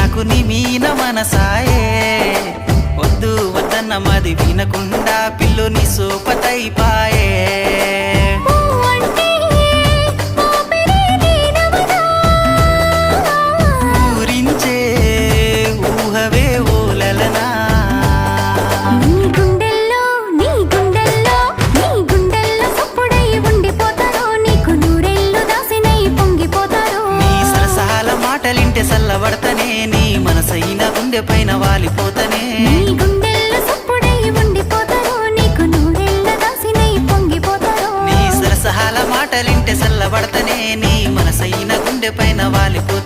నాకు నీ మీన మనసాయే వద్దు వద్దన్న మది వినకుండా పిల్లుని సోపతైపాయే ఊరించే ఊహవే ఓలలనా మాటలింటే సల్లబడతనే నీ మనసైన గుండె పైన వాలిపోతనే నీ సరసహాల మాటలింటే సల్లబడతనే నీ మనసైన గుండె పైన వాలిపోతనే